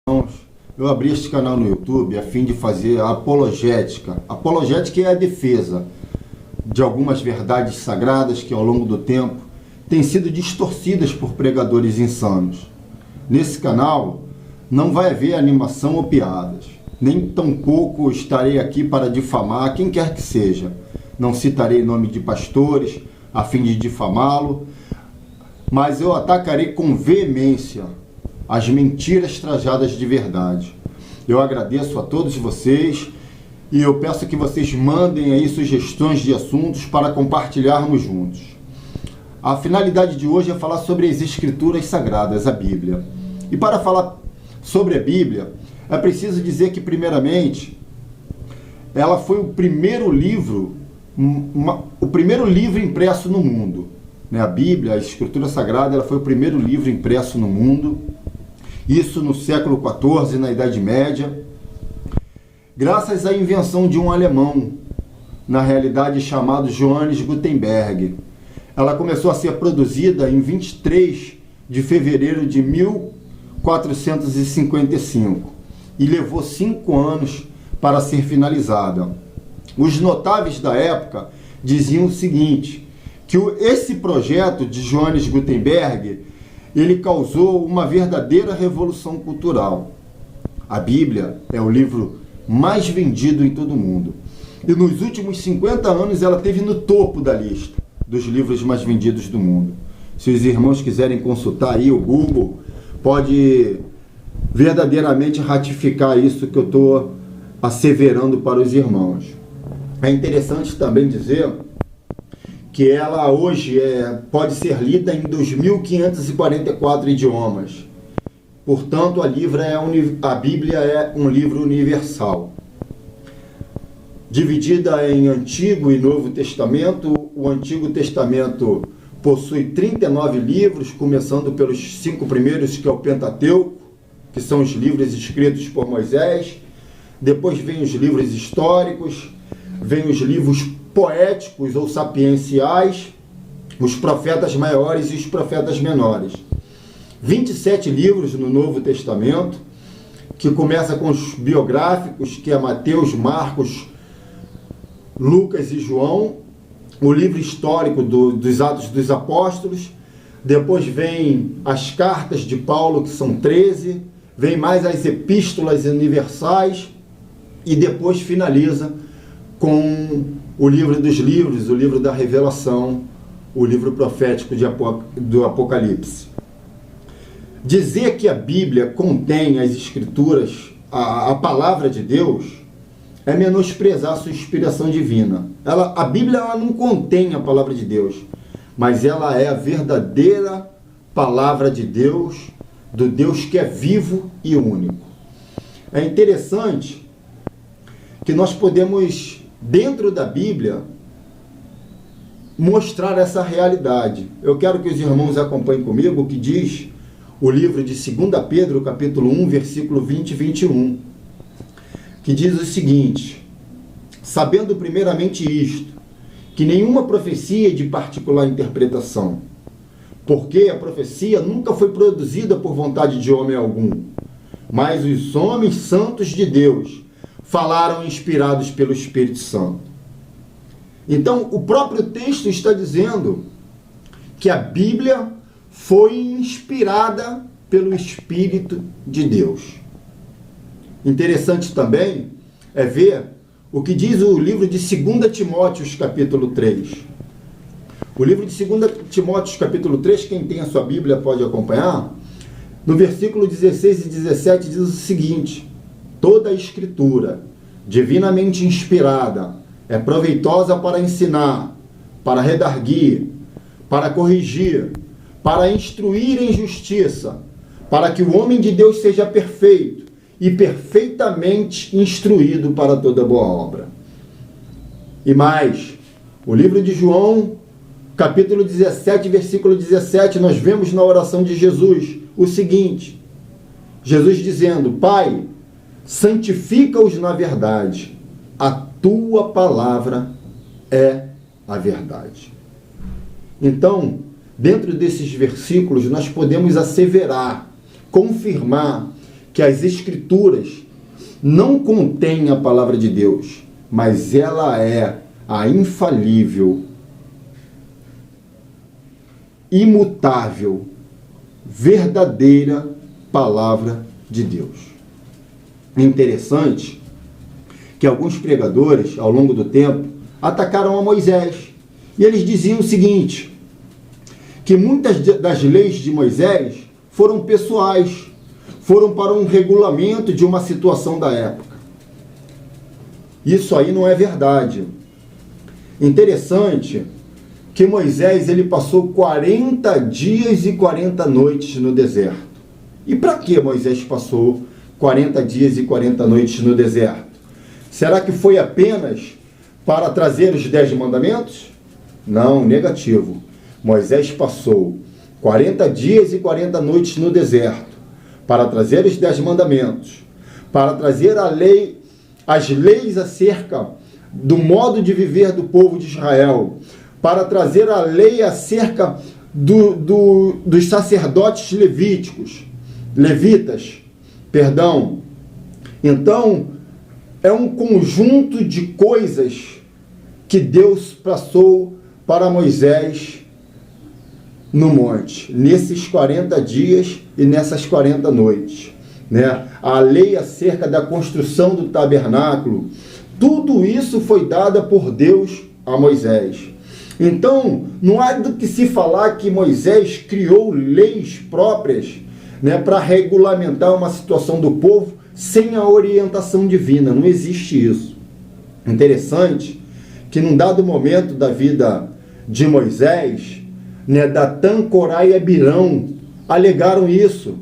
Eu abri este canal no YouTube a fim de fazer a apologética. Apologética é a defesa de algumas verdades sagradas que ao longo do tempo têm sido distorcidas por pregadores insanos. Nesse canal não vai haver animação ou piadas, nem tampouco estarei aqui para difamar quem quer que seja. Não citarei nome de pastores a fim de difamá-lo, mas eu atacarei com veemência as mentiras trajadas de verdade. Eu agradeço a todos vocês e eu peço que vocês mandem aí sugestões de assuntos para compartilharmos juntos. A finalidade de hoje é falar sobre as Escrituras Sagradas, a Bíblia. E para falar sobre a Bíblia, é preciso dizer que, primeiramente, ela foi o primeiro livro impresso no mundo. A Bíblia, a Escritura Sagrada, ela foi o primeiro livro impresso no mundo. Isso no século XIV, na Idade Média, graças à invenção de um alemão, na realidade chamado Johannes Gutenberg. Ela começou a ser produzida em 23 de fevereiro de 1455 e levou 5 anos para ser finalizada. Os notáveis da época diziam o seguinte, que esse projeto de Johannes Gutenberg ele causou uma verdadeira revolução cultural. A Bíblia é o livro mais vendido em todo o mundo. E nos últimos 50 anos ela esteve no topo da lista dos livros mais vendidos do mundo. Se os irmãos quiserem consultar aí o Google, pode verdadeiramente ratificar isso que eu estou asseverando para os irmãos. É interessante também dizer que ela hoje pode ser lida em 2.544 idiomas. Portanto, a Bíblia é um livro universal. Dividida em Antigo e Novo Testamento, o Antigo Testamento possui 39 livros, começando pelos 5 primeiros, que é o Pentateuco, que são os livros escritos por Moisés. Depois vem os livros históricos, vem os livros poéticos ou sapienciais, os profetas maiores e os profetas menores. 27 livros no Novo Testamento, que começa com os biográficos, que é Mateus, Marcos, Lucas e João, o livro histórico dos Atos dos Apóstolos, depois vem as cartas de Paulo, que são 13, vem mais as epístolas universais, e depois finaliza com o livro dos livros, o livro da revelação, o livro profético do Apocalipse. Dizer que a Bíblia contém as Escrituras, a palavra de Deus, é menosprezar a sua inspiração divina. A Bíblia ela não contém a palavra de Deus, mas ela é a verdadeira palavra de Deus, do Deus que é vivo e único. É interessante que nós podemos, dentro da Bíblia, mostrar essa realidade. Eu quero que os irmãos acompanhem comigo o que diz o livro de 2 Pedro, capítulo 1, versículo 20 e 21, que diz o seguinte: sabendo primeiramente isto, que nenhuma profecia é de particular interpretação, porque a profecia nunca foi produzida por vontade de homem algum, mas os homens santos de Deus falaram inspirados pelo Espírito Santo. Então, o próprio texto está dizendo que a Bíblia foi inspirada pelo Espírito de Deus. Interessante também é ver o que diz o livro de 2 Timóteo, capítulo 3. O livro de 2 Timóteo, capítulo 3, quem tem a sua Bíblia pode acompanhar. No versículo 16 e 17 diz o seguinte: toda a Escritura, divinamente inspirada, é proveitosa para ensinar, para redarguir, para corrigir, para instruir em justiça, para que o homem de Deus seja perfeito e perfeitamente instruído para toda boa obra. E mais, o livro de João, capítulo 17, versículo 17, nós vemos na oração de Jesus o seguinte: Jesus dizendo: Pai, santifica-os na verdade, a tua palavra é a verdade. Então, dentro desses versículos, nós podemos asseverar, confirmar que as Escrituras não contêm a palavra de Deus, mas ela é a infalível, imutável, verdadeira palavra de Deus. É interessante que alguns pregadores, ao longo do tempo, atacaram a Moisés. E eles diziam o seguinte, que muitas das leis de Moisés foram pessoais, foram para um regulamento de uma situação da época. Isso aí não é verdade. Interessante que Moisés ele passou 40 dias e 40 noites no deserto. E para que Moisés passou 40 dias e 40 noites no deserto? Será que foi apenas para trazer os 10 mandamentos? Não, negativo. Moisés passou 40 dias e 40 noites no deserto para trazer os 10 mandamentos, para trazer as leis acerca do modo de viver do povo de Israel, para trazer a lei acerca dos sacerdotes levitas. Então, é um conjunto de coisas que Deus passou para Moisés no monte, nesses 40 dias e nessas 40 noites. Né? A lei acerca da construção do tabernáculo, tudo isso foi dado por Deus a Moisés. Então, não há do que se falar que Moisés criou leis próprias, né, para regulamentar uma situação do povo sem a orientação divina. Não existe isso. Interessante que num dado momento da vida de Moisés, né, Datã, Corá e Abirão alegaram isso,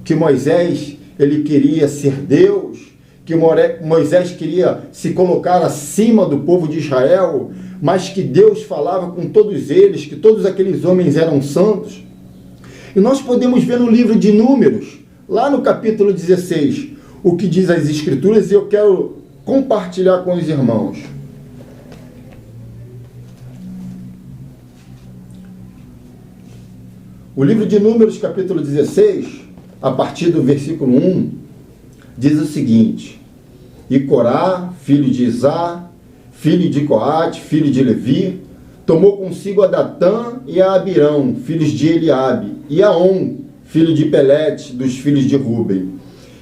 que Moisés ele queria ser Deus, que Moisés queria se colocar acima do povo de Israel, mas que Deus falava com todos eles, que todos aqueles homens eram santos. E nós podemos ver no livro de Números, lá no capítulo 16, o que diz as Escrituras, e eu quero compartilhar com os irmãos. O livro de Números, capítulo 16, a partir do versículo 1, diz o seguinte: E Corá, filho de Izá, filho de Coate, filho de Levi, tomou consigo a Datã e a Abirão, filhos de Eliabe, e a On, filho de Pelete, dos filhos de Ruben.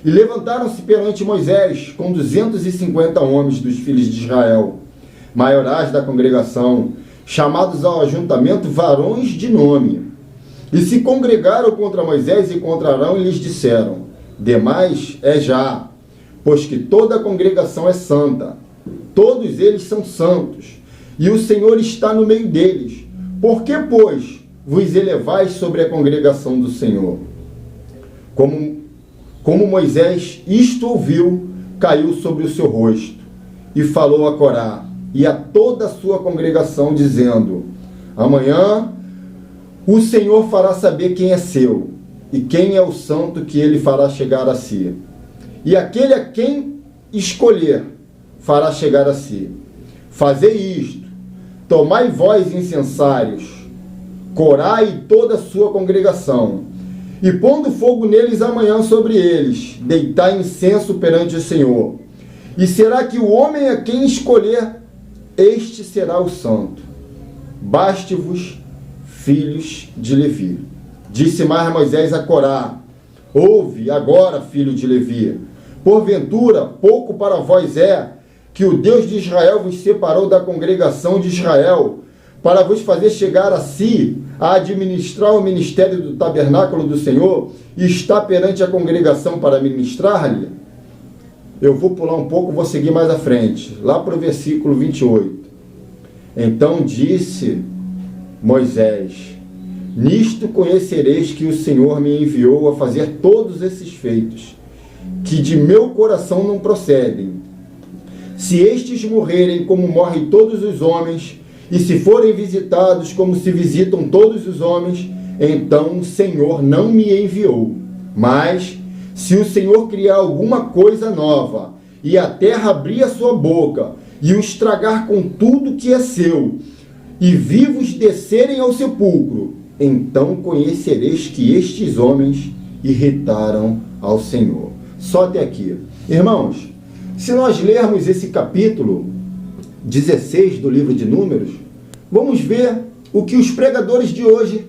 E levantaram-se perante Moisés com 250 homens dos filhos de Israel, maiorais da congregação, chamados ao ajuntamento varões de nome. E se congregaram contra Moisés e contra Arão e lhes disseram: Demais é já, pois que toda a congregação é santa, todos eles são santos, e o Senhor está no meio deles. Por que, pois, vos elevais sobre a congregação do Senhor? Como Moisés isto ouviu, caiu sobre o seu rosto, e falou a Corá e a toda a sua congregação, dizendo: Amanhã o Senhor fará saber quem é seu, e quem é o santo que ele fará chegar a si. E aquele a quem escolher fará chegar a si. Fazei isto: tomai vós incensários, Corá e toda a sua congregação, e pondo fogo neles amanhã sobre eles, deitai incenso perante o Senhor. E será que o homem a quem escolher, este será o santo. Baste-vos, filhos de Levi. Disse mais Moisés a Corá: Ouve agora, filho de Levi, porventura pouco para vós é que o Deus de Israel vos separou da congregação de Israel, para vos fazer chegar a si, a administrar o ministério do tabernáculo do Senhor, e está perante a congregação para ministrar-lhe? Eu vou pular um pouco, vou seguir mais à frente, lá para o versículo 28. Então disse Moisés: Nisto conhecereis que o Senhor me enviou a fazer todos esses feitos, que de meu coração não procedem. Se estes morrerem como morrem todos os homens, e se forem visitados como se visitam todos os homens, então o Senhor não me enviou. Mas, se o Senhor criar alguma coisa nova, e a terra abrir a sua boca, e o estragar com tudo que é seu, e vivos descerem ao sepulcro, então conhecereis que estes homens irritaram ao Senhor. só até aqui. Irmãos, se nós lermos esse capítulo 16 do livro de Números, vamos ver o que os pregadores de hoje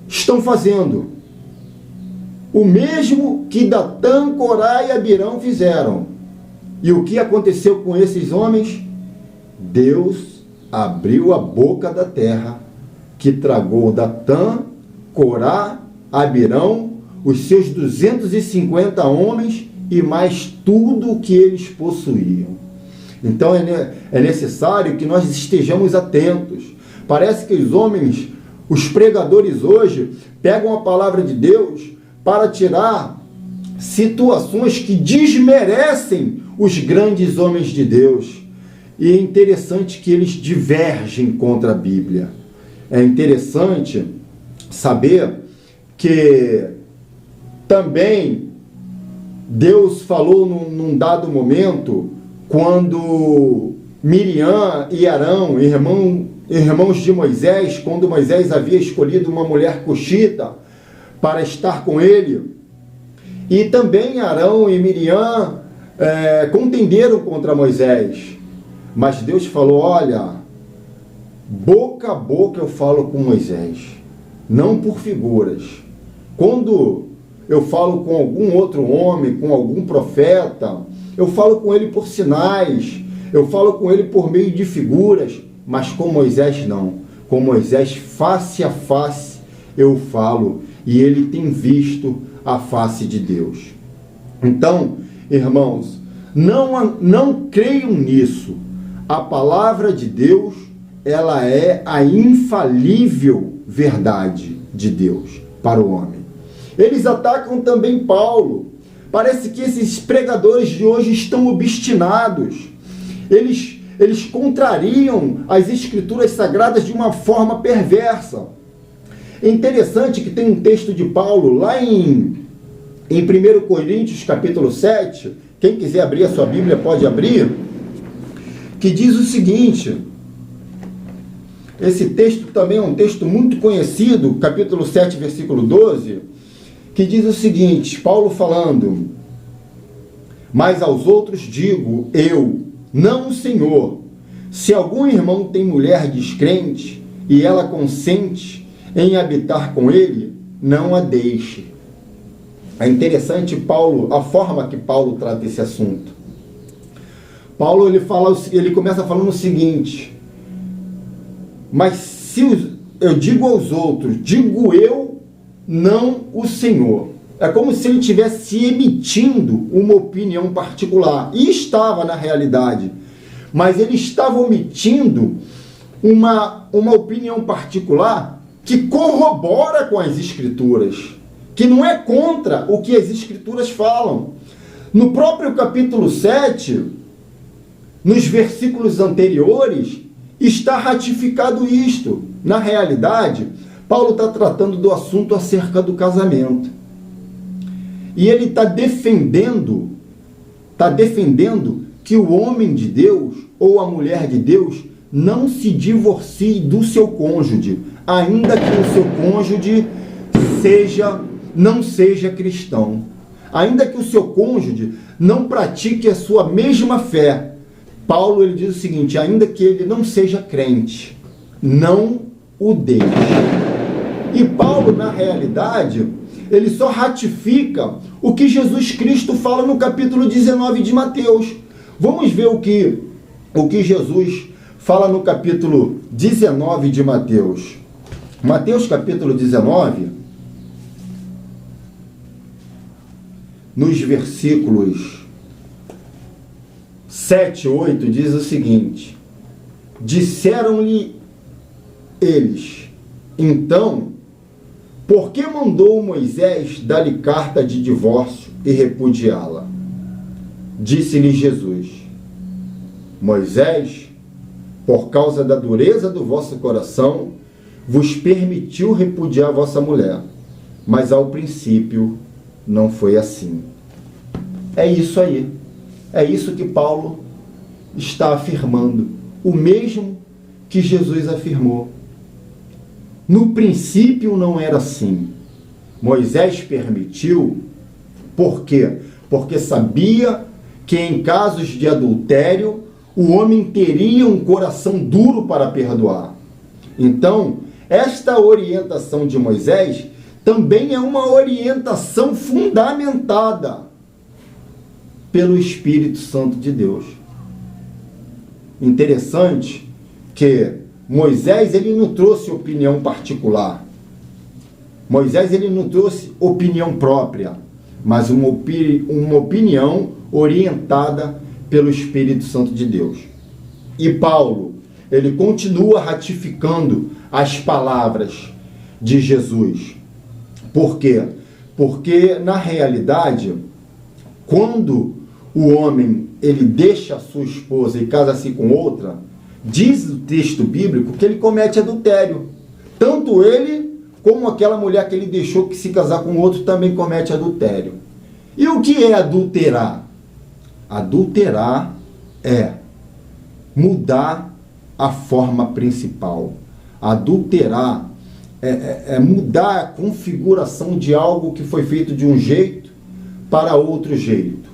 estão fazendo. O mesmo que Datã, Corá e Abirão fizeram. E o que aconteceu com esses homens? Deus abriu a boca da terra, que tragou Datã, Corá, Abirão, os seus 250 homens e mais tudo o que eles possuíam. Então é necessário que nós estejamos atentos. Parece que os homens, os pregadores hoje, pegam a palavra de Deus para tirar situações que desmerecem os grandes homens de Deus. E é interessante que eles divergem contra a Bíblia. É interessante saber que também Deus falou num dado momento, quando Miriam e Arão, irmãos de Moisés, quando Moisés havia escolhido uma mulher cuxita para estar com ele, e também Arão e Miriam contenderam contra Moisés. Mas Deus falou, olha, boca a boca eu falo com Moisés, não por figuras. Quando eu falo com algum outro homem, com algum profeta, eu falo com ele por sinais, eu falo com ele por meio de figuras, mas com Moisés não. Com Moisés, face a face, eu falo, e ele tem visto a face de Deus. Então, irmãos, não creiam nisso. A palavra de Deus, ela é a infalível verdade de Deus para o homem. Eles atacam também Paulo. Parece que esses pregadores de hoje estão obstinados. Eles contrariam as escrituras sagradas de uma forma perversa. É interessante que tem um texto de Paulo lá em 1 Coríntios capítulo 7, quem quiser abrir a sua Bíblia pode abrir, que diz o seguinte, esse texto também é um texto muito conhecido, capítulo 7, versículo 12, que diz o seguinte, Paulo falando, mas aos outros digo, eu, não o Senhor, se algum irmão tem mulher descrente e ela consente em habitar com ele, não a deixe. É interessante Paulo, a forma que Paulo trata esse assunto. Paulo ele começa falando o seguinte, mas se eu digo aos outros, digo eu, não o Senhor. É como se ele estivesse emitindo uma opinião particular. E estava na realidade. Mas ele estava omitindo uma opinião particular que corrobora com as Escrituras. Que não é contra o que as Escrituras falam. No próprio capítulo 7, nos versículos anteriores, está ratificado isto. Na realidade, Paulo está tratando do assunto acerca do casamento. E ele está defendendo que o homem de Deus ou a mulher de Deus não se divorcie do seu cônjuge, ainda que o seu cônjuge não seja cristão. Ainda que o seu cônjuge não pratique a sua mesma fé. Paulo ele diz o seguinte, ainda que ele não seja crente, não o deixe. E Paulo, na realidade, ele só ratifica o que Jesus Cristo fala no capítulo 19 de Mateus. Vamos ver o que Jesus fala no capítulo 19 de Mateus. Mateus capítulo 19, nos versículos 7 e 8, diz o seguinte, disseram-lhe eles, então, por que mandou Moisés dar-lhe carta de divórcio e repudiá-la? Disse-lhe Jesus, Moisés, por causa da dureza do vosso coração, vos permitiu repudiar vossa mulher, mas ao princípio não foi assim. É isso aí. É isso que Paulo está afirmando. O mesmo que Jesus afirmou. No princípio não era assim. Moisés permitiu, por quê? porque sabia que em casos de adultério o homem teria um coração duro para perdoar. Então, esta orientação de Moisés também é uma orientação fundamentada pelo Espírito Santo de Deus. Interessante que Moisés ele não trouxe opinião particular. Moisés ele não trouxe opinião própria, mas uma opinião orientada pelo Espírito Santo de Deus. E Paulo, ele continua ratificando as palavras de Jesus. Por quê? Porque, na realidade, quando o homem ele deixa a sua esposa e casa-se com outra, diz o texto bíblico que ele comete adultério. Tanto ele como aquela mulher que ele deixou que se casar com outro também comete adultério. E o que é adulterar? Adulterar é mudar a forma principal. Adulterar é mudar a configuração de algo que foi feito de um jeito para outro jeito.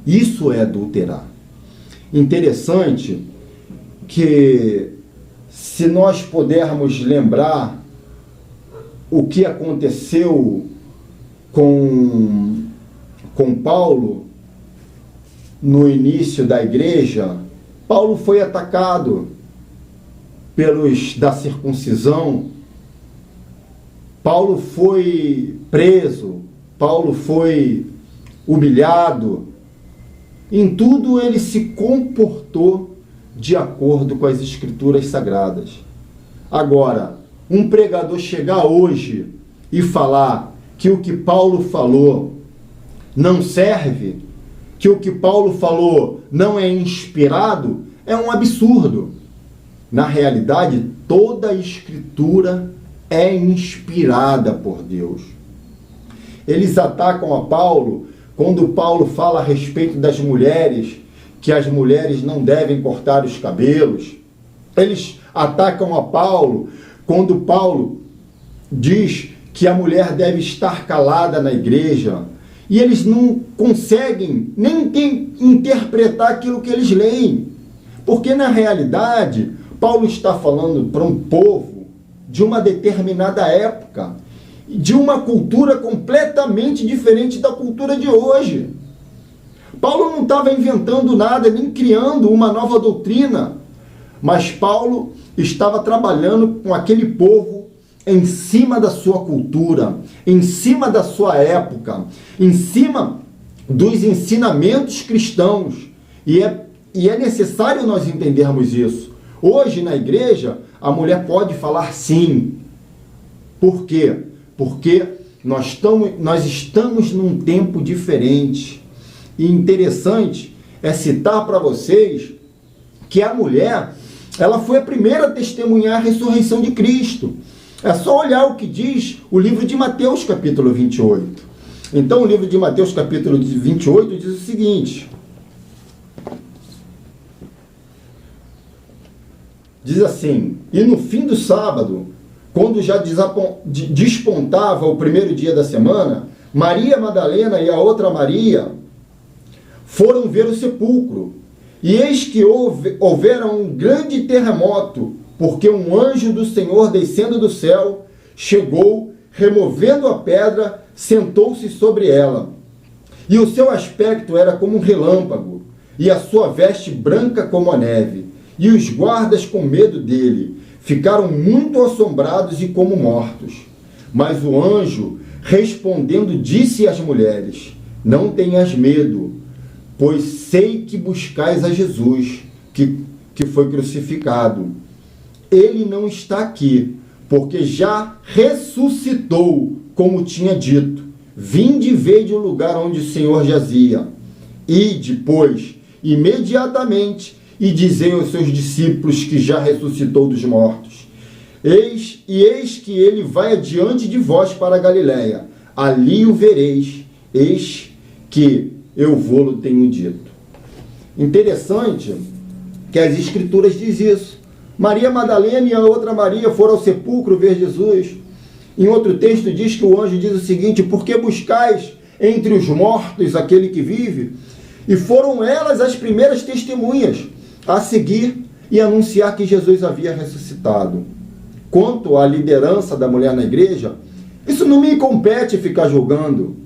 Isso é adulterar. Interessante que, se nós pudermos lembrar o que aconteceu com Paulo no início da igreja, Paulo foi atacado pelos da circuncisão, Paulo foi preso, Paulo foi humilhado. Em tudo ele se comportou de acordo com as Escrituras Sagradas. Agora, um pregador chegar hoje e falar que o que Paulo falou não serve, que o que Paulo falou não é inspirado, é um absurdo. Na realidade, toda a Escritura é inspirada por Deus. Eles atacam a Paulo quando Paulo fala a respeito das mulheres, que as mulheres não devem cortar os cabelos. Eles atacam a Paulo quando Paulo diz que a mulher deve estar calada na igreja. E eles não conseguem nem interpretar aquilo que eles leem. Porque, na realidade, Paulo está falando para um povo de uma determinada época, de uma cultura completamente diferente da cultura de hoje. Paulo não estava inventando nada, nem criando uma nova doutrina, mas Paulo estava trabalhando com aquele povo em cima da sua cultura, em cima da sua época, em cima dos ensinamentos cristãos. E é necessário nós entendermos isso. Hoje, na igreja, a mulher pode falar sim. Por quê? Porque nós estamos num tempo diferente. E interessante é citar para vocês que a mulher, ela foi a primeira a testemunhar a ressurreição de Cristo. É só olhar o que diz o livro de Mateus, capítulo 28. Então, o livro de Mateus, capítulo 28, diz o seguinte. Diz assim: e no fim do sábado, quando já despontava o primeiro dia da semana, Maria Madalena e a outra Maria foram ver o sepulcro. E eis que houvera um grande terremoto, porque um anjo do Senhor, descendo do céu, chegou, removendo a pedra, sentou-se sobre ela. E o seu aspecto era como um relâmpago, e a sua veste branca como a neve. E os guardas, com medo dele, ficaram muito assombrados e como mortos. Mas o anjo, respondendo, disse às mulheres: não tenhas medo, pois sei que buscais a Jesus, que foi crucificado. Ele não está aqui, porque já ressuscitou, como tinha dito. Vinde e vede o lugar onde o Senhor jazia. E depois, imediatamente, e dizei aos seus discípulos que já ressuscitou dos mortos. Eis que ele vai adiante de vós para a Galiléia. Ali o vereis. Eis que eu vou-lo tenho dito. Interessante que as Escrituras dizem isso. Maria Madalena e a outra Maria foram ao sepulcro ver Jesus. Em outro texto diz que o anjo diz o seguinte: por que buscais entre os mortos aquele que vive, e foram elas as primeiras testemunhas a seguir e anunciar que Jesus havia ressuscitado. Quanto à liderança da mulher na igreja, isso não me compete ficar julgando.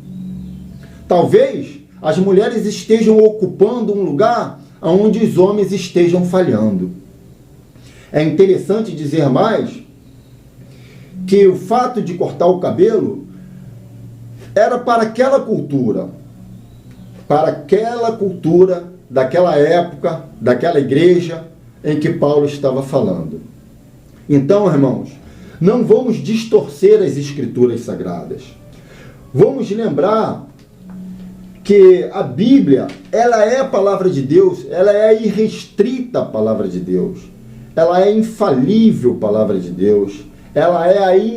Talvez as mulheres estejam ocupando um lugar onde os homens estejam falhando. É interessante dizer mais que o fato de cortar o cabelo era para aquela cultura daquela época, daquela igreja em que Paulo estava falando. Então, irmãos, não vamos distorcer as escrituras sagradas. Vamos lembrar que a Bíblia, ela é a palavra de Deus, ela é a irrestrita palavra de Deus, ela é a infalível palavra de Deus, ela é a